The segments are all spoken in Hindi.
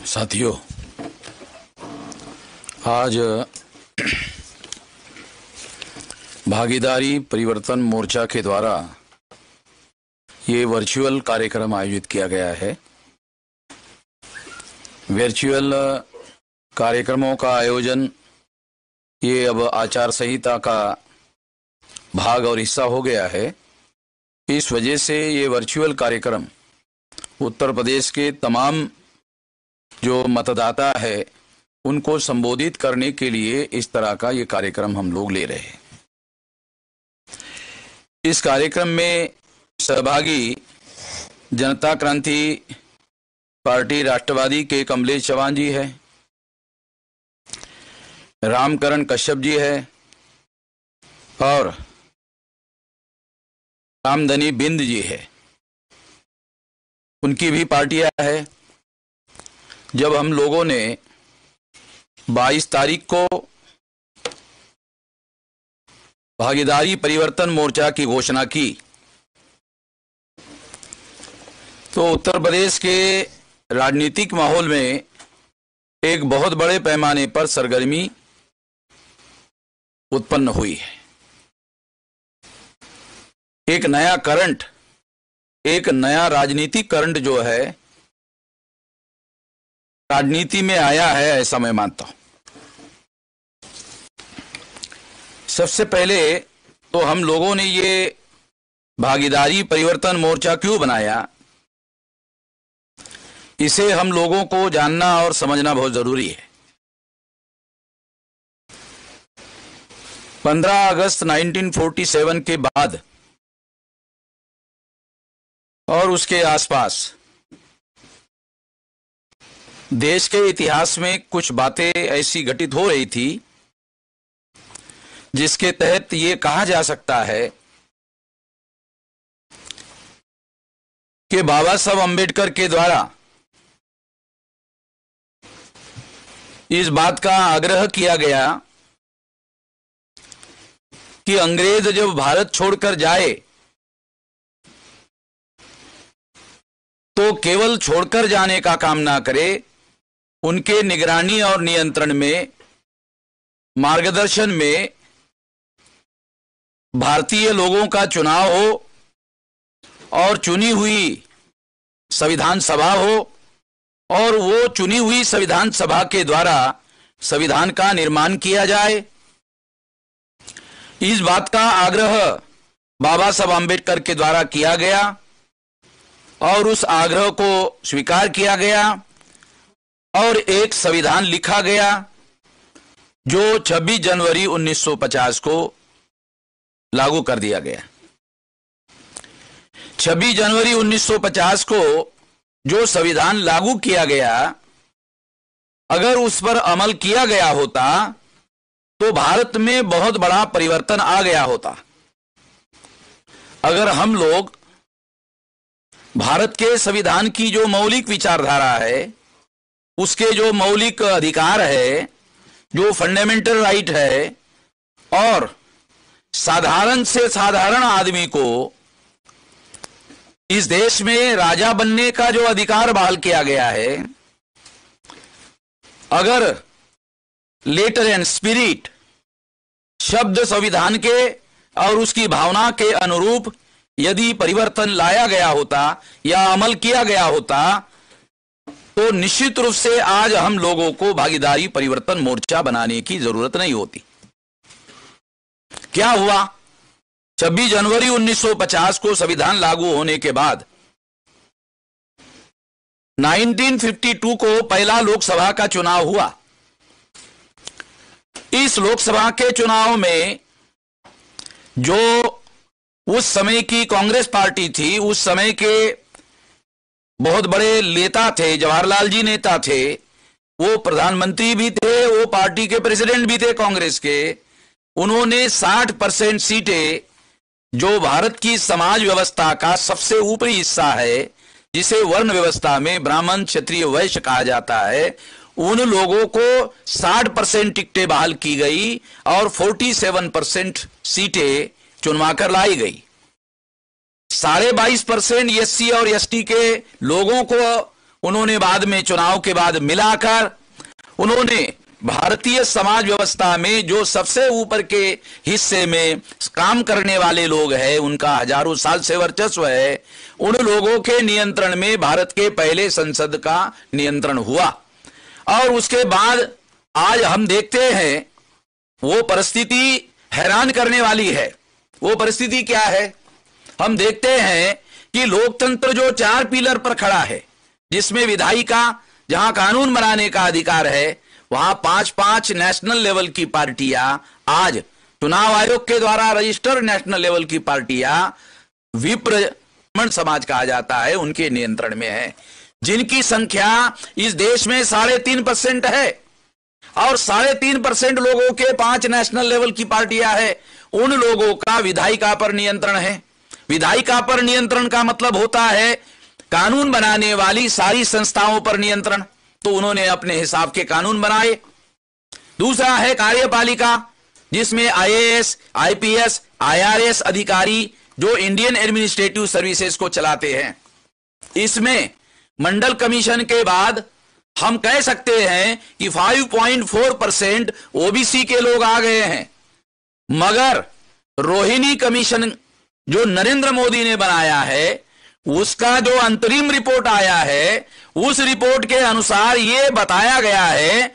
साथियों, आज भागीदारी परिवर्तन मोर्चा के द्वारा ये वर्चुअल कार्यक्रम आयोजित किया गया है। वर्चुअल कार्यक्रमों का आयोजन ये अब आचार संहिता का भाग और हिस्सा हो गया है। इस वजह से ये वर्चुअल कार्यक्रम उत्तर प्रदेश के तमाम जो मतदाता है उनको संबोधित करने के लिए इस तरह का ये कार्यक्रम हम लोग ले रहे हैं। इस कार्यक्रम में सहभागी जनता क्रांति पार्टी राष्ट्रवादी के कमलेश चौहान जी है, रामकरण कश्यप जी है और रामधनी बिंद जी है। उनकी भी पार्टियां है। जब हम लोगों ने 22 तारीख को भागीदारी परिवर्तन मोर्चा की घोषणा की तो उत्तर प्रदेश के राजनीतिक माहौल में एक बहुत बड़े पैमाने पर सरगर्मी उत्पन्न हुई है। एक नया करंट, एक नया राजनीतिक करंट जो है राजनीति में आया है, ऐसा मैं मानता हूं। सबसे पहले तो हम लोगों ने ये भागीदारी परिवर्तन मोर्चा क्यों बनाया, इसे हम लोगों को जानना और समझना बहुत जरूरी है। 15 अगस्त 1947 के बाद और उसके आसपास देश के इतिहास में कुछ बातें ऐसी घटित हो रही थी जिसके तहत ये कहा जा सकता है कि बाबा साहब अम्बेडकर के द्वारा इस बात का आग्रह किया गया कि अंग्रेज जब भारत छोड़कर जाए तो केवल छोड़कर जाने का काम ना करे, उनके निगरानी और नियंत्रण में, मार्गदर्शन में भारतीय लोगों का चुनाव हो और चुनी हुई संविधान सभा हो और वो चुनी हुई संविधान सभा के द्वारा संविधान का निर्माण किया जाए। इस बात का आग्रह बाबा साहब अम्बेडकर के द्वारा किया गया और उस आग्रह को स्वीकार किया गया और एक संविधान लिखा गया जो 26 जनवरी 1950 को लागू कर दिया गया। 26 जनवरी 1950 को जो संविधान लागू किया गया, अगर उस पर अमल किया गया होता तो भारत में बहुत बड़ा परिवर्तन आ गया होता। अगर हम लोग भारत के संविधान की जो मौलिक विचारधारा है, उसके जो मौलिक अधिकार है, जो फंडामेंटल राइट है और साधारण से साधारण आदमी को इस देश में राजा बनने का जो अधिकार बहाल किया गया है, अगर लेटर एंड स्पिरिट शब्द संविधान के और उसकी भावना के अनुरूप यदि परिवर्तन लाया गया होता या अमल किया गया होता तो निश्चित रूप से आज हम लोगों को भागीदारी परिवर्तन मोर्चा बनाने की जरूरत नहीं होती। क्या हुआ? 26 जनवरी 1950 को संविधान लागू होने के बाद 1952 को पहला लोकसभा का चुनाव हुआ। इस लोकसभा के चुनाव में जो उस समय की कांग्रेस पार्टी थी, उस समय के बहुत बड़े नेता थे, जवाहरलाल जी नेता थे, वो प्रधानमंत्री भी थे, वो पार्टी के प्रेसिडेंट भी थे कांग्रेस के। उन्होंने 60% सीटें, जो भारत की समाज व्यवस्था का सबसे ऊपरी हिस्सा है, जिसे वर्ण व्यवस्था में ब्राह्मण क्षत्रिय वैश्य कहा जाता है, उन लोगों को 60% टिकटें बहाल की गई और 47% सीटें चुनवाकर लाई गई। 22.5% एससी और एसटी के लोगों को उन्होंने बाद में चुनाव के बाद मिलाकर उन्होंने भारतीय समाज व्यवस्था में जो सबसे ऊपर के हिस्से में काम करने वाले लोग हैं, उनका हजारों साल से वर्चस्व है, उन लोगों के नियंत्रण में भारत के पहले संसद का नियंत्रण हुआ। और उसके बाद आज हम देखते हैं वो परिस्थिति हैरान करने वाली है। वो परिस्थिति क्या है? हम देखते हैं कि लोकतंत्र जो 4 पिलर पर खड़ा है, जिसमें विधायिका, जहां कानून बनाने का अधिकार है, वहां 5-5 नेशनल लेवल की पार्टियां, आज चुनाव आयोग के द्वारा रजिस्टर्ड नेशनल लेवल की पार्टियां, विप्र समाज कहा जाता है, उनके नियंत्रण में है, जिनकी संख्या इस देश में 3.5% है। और 3.5% लोगों के 5 नेशनल लेवल की पार्टियां है, उन लोगों का विधायिका पर नियंत्रण है। विधायिका पर नियंत्रण का मतलब होता है कानून बनाने वाली सारी संस्थाओं पर नियंत्रण, तो उन्होंने अपने हिसाब के कानून बनाए। दूसरा है कार्यपालिका, जिसमें आईएएस, आईपीएस, आईआरएस अधिकारी जो इंडियन एडमिनिस्ट्रेटिव सर्विसेज को चलाते हैं। इसमें मंडल कमीशन के बाद हम कह सकते हैं कि 5.4% ओबीसी के लोग आ गए हैं। मगर रोहिणी कमीशन जो नरेंद्र मोदी ने बनाया है, उसका जो अंतरिम रिपोर्ट आया है, उस रिपोर्ट के अनुसार यह बताया गया है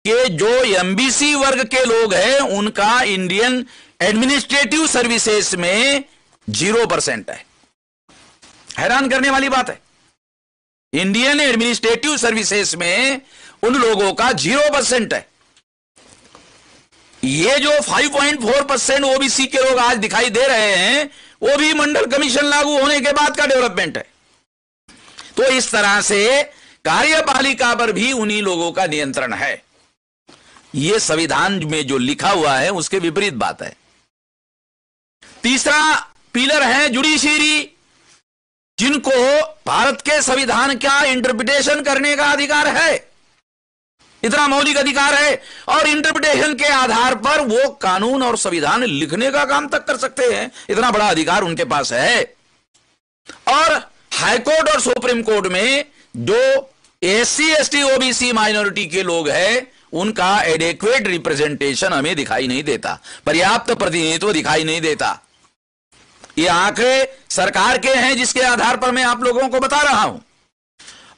कि जो एमबीसी वर्ग के लोग हैं, उनका इंडियन एडमिनिस्ट्रेटिव सर्विसेज में 0% है। हैरान करने वाली बात है। इंडियन एडमिनिस्ट्रेटिव सर्विसेज में उन लोगों का 0% है। ये जो 5.4% ओबीसी के लोग आज दिखाई दे रहे हैं, वो भी मंडल कमीशन लागू होने के बाद का डेवलपमेंट है। तो इस तरह से कार्यपालिका पर भी उन्हीं लोगों का नियंत्रण है। यह संविधान में जो लिखा हुआ है उसके विपरीत बात है। तीसरा पिलर है जुडिशरी, जिनको भारत के संविधान का इंटरप्रिटेशन करने का अधिकार है। इतना मौलिक अधिकार है, और इंटरप्रिटेशन के आधार पर वो कानून और संविधान लिखने का काम तक कर सकते हैं। इतना बड़ा अधिकार उनके पास है। और हाईकोर्ट और सुप्रीम कोर्ट में जो एससी, एसटी, ओबीसी माइनॉरिटी के लोग हैं, उनका एडेक्वेट रिप्रेजेंटेशन हमें दिखाई नहीं देता, पर्याप्त प्रतिनिधित्व दिखाई नहीं देता। ये आंकड़े सरकार के हैं, जिसके आधार पर मैं आप लोगों को बता रहा हूं।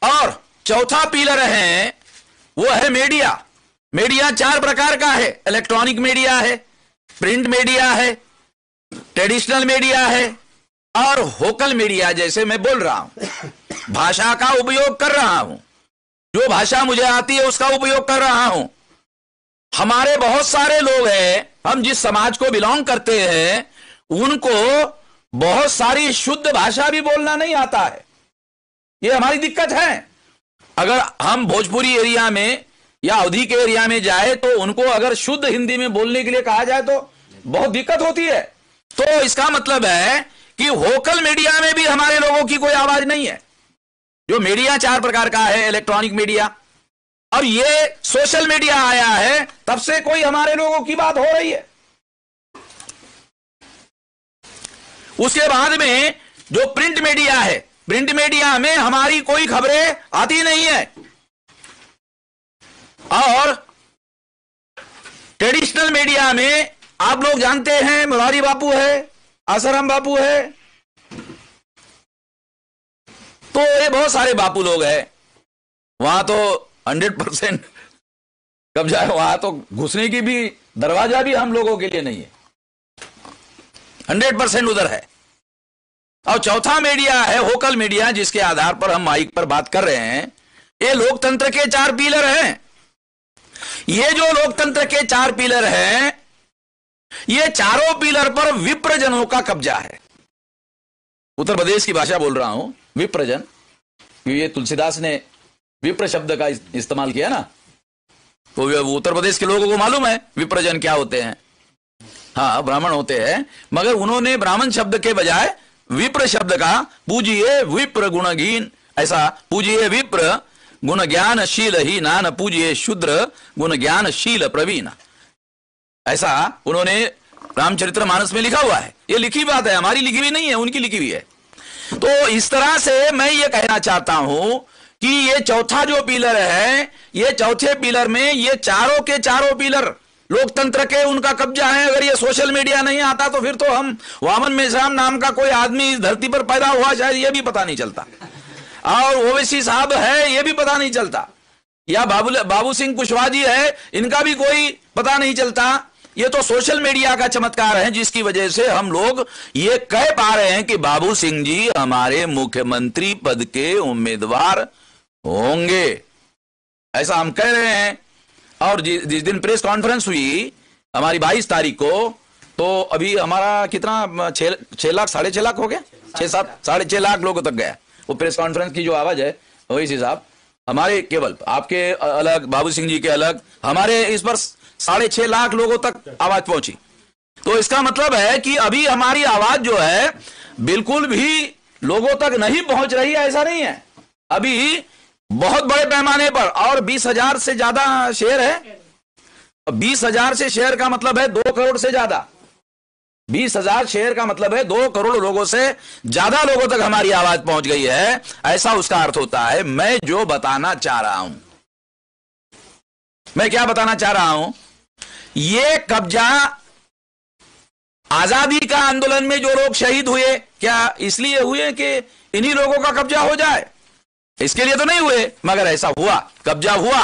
और चौथा पिलर है, वो है मीडिया। मीडिया 4 प्रकार का है। इलेक्ट्रॉनिक मीडिया है, प्रिंट मीडिया है, ट्रेडिशनल मीडिया है, और होकल मीडिया, जैसे मैं बोल रहा हूं, भाषा का उपयोग कर रहा हूं, जो भाषा मुझे आती है उसका उपयोग कर रहा हूं। हमारे बहुत सारे लोग हैं, हम जिस समाज को बिलोंग करते हैं, उनको बहुत सारी शुद्ध भाषा भी बोलना नहीं आता है। ये हमारी दिक्कत है। अगर हम भोजपुरी एरिया में या अवधी के एरिया में जाए, तो उनको अगर शुद्ध हिंदी में बोलने के लिए कहा जाए तो बहुत दिक्कत होती है। तो इसका मतलब है कि वोकल मीडिया में भी हमारे लोगों की कोई आवाज नहीं है। जो मीडिया 4 प्रकार का है, इलेक्ट्रॉनिक मीडिया, और ये सोशल मीडिया आया है, तब से कोई हमारे लोगों की बात हो रही है। उसके बाद में जो प्रिंट मीडिया है, प्रिंट मीडिया में हमारी कोई खबरें आती नहीं है। और ट्रेडिशनल मीडिया में आप लोग जानते हैं, मुरारी बापू है, आसाराम बापू है, तो ये बहुत सारे बापू लोग हैं। वहां तो 100% कब्जा है, वहां तो घुसने की भी दरवाजा भी हम लोगों के लिए नहीं है, 100% उधर है। और चौथा मीडिया है वोकल मीडिया, जिसके आधार पर हम माइक पर बात कर रहे हैं। ये लोकतंत्र के 4 पिलर हैं। ये जो लोकतंत्र के 4 पिलर हैं, ये चारों पिलर पर विप्रजनों का कब्जा है। उत्तर प्रदेश की भाषा बोल रहा हूं, विप्रजन, ये तुलसीदास ने विप्र शब्द का इस्तेमाल किया ना, तो उत्तर प्रदेश के लोगों को मालूम है विप्रजन क्या होते हैं। हाँ, ब्राह्मण होते हैं, मगर उन्होंने ब्राह्मण शब्द के बजाय विप्र शब्द का, पूजिए विप्र गुणहीन, ऐसा पूजिए विप्र गुण ज्ञान शील ही नान, पूजिए शूद्र गुण ज्ञान शील प्रवीण, ऐसा उन्होंने रामचरितमानस में लिखा हुआ है। ये लिखी बात है, हमारी लिखी हुई नहीं है, उनकी लिखी हुई है। तो इस तरह से मैं ये कहना चाहता हूं कि ये चौथा जो पिलर है, ये चौथे पिलर में ये चारों के चारों पिलर लोकतंत्र के उनका कब्जा है। अगर ये सोशल मीडिया नहीं आता तो फिर तो हम वामन मेश्राम नाम का कोई आदमी इस धरती पर पैदा हुआ शायद ये भी पता नहीं चलता, और ओवैसी साहब है ये भी पता नहीं चलता, या बाबू सिंह कुशवाहा जी है इनका भी कोई पता नहीं चलता। ये तो सोशल मीडिया का चमत्कार है जिसकी वजह से हम लोग ये कह पा रहे हैं कि बाबू सिंह जी हमारे मुख्यमंत्री पद के उम्मीदवार होंगे, ऐसा हम कह रहे हैं। और जिस दिन प्रेस कॉन्फ्रेंस हुई हमारी 22 तारीख को, तो अभी हमारा कितना 6 लाख 6.5 लाख हो गया, 6-7 लाख लोगों तक गया वो प्रेस कॉन्फ्रेंस की जो आवाज है। वही साहब हमारे केवल आपके अलग, बाबू सिंह जी के अलग, हमारे इस पर 6.5 लाख लोगों तक आवाज पहुंची। तो इसका मतलब है कि अभी हमारी आवाज जो है बिल्कुल भी लोगों तक नहीं पहुंच रही है, ऐसा नहीं है। अभी बहुत बड़े पैमाने पर, और 20,000 से ज्यादा शेयर है। 20,000 से शेयर का मतलब है 2 करोड़ से ज्यादा। 20,000 शेयर का मतलब है 2 करोड़ लोगों से ज्यादा लोगों तक हमारी आवाज पहुंच गई है, ऐसा उसका अर्थ होता है। मैं जो बताना चाह रहा हूं, मैं क्या बताना चाह रहा हूं, ये कब्जा आजादी का आंदोलन में जो लोग शहीद हुए, क्या इसलिए हुए कि इन्हीं लोगों का कब्जा हो जाए? इसके लिए तो नहीं हुए, मगर ऐसा हुआ, कब्जा हुआ।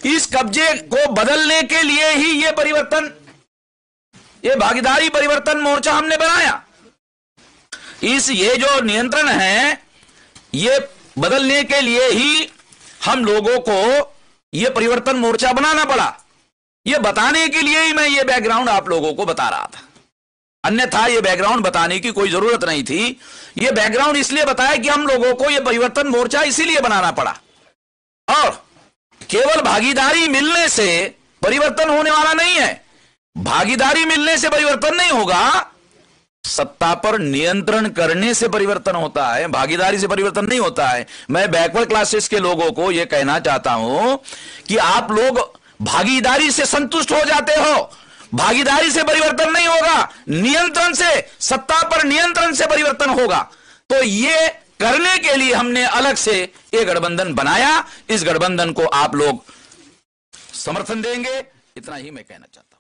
इस कब्जे को बदलने के लिए ही ये परिवर्तन, ये भागीदारी परिवर्तन मोर्चा हमने बनाया। ये जो नियंत्रण है ये बदलने के लिए ही हम लोगों को ये परिवर्तन मोर्चा बनाना पड़ा। ये बताने के लिए ही मैं ये बैकग्राउंड आप लोगों को बता रहा था, अन्यथा ये बैकग्राउंड बताने की कोई जरूरत नहीं थी। ये बैकग्राउंड इसलिए बताया कि हम लोगों को ये परिवर्तन मोर्चा इसीलिए बनाना पड़ा। और केवल भागीदारी मिलने से परिवर्तन होने वाला नहीं है, भागीदारी मिलने से परिवर्तन नहीं होगा, सत्ता पर नियंत्रण करने से परिवर्तन होता है, भागीदारी से परिवर्तन नहीं होता है। मैं बैकवर्ड क्लासेस के लोगों को यह कहना चाहता हूं कि आप लोग भागीदारी से संतुष्ट हो जाते हो, भागीदारी से परिवर्तन नहीं होगा, नियंत्रण से, सत्ता पर नियंत्रण से परिवर्तन होगा। तो ये करने के लिए हमने अलग से एक गठबंधन बनाया। इस गठबंधन को आप लोग समर्थन देंगे, इतना ही मैं कहना चाहता हूं।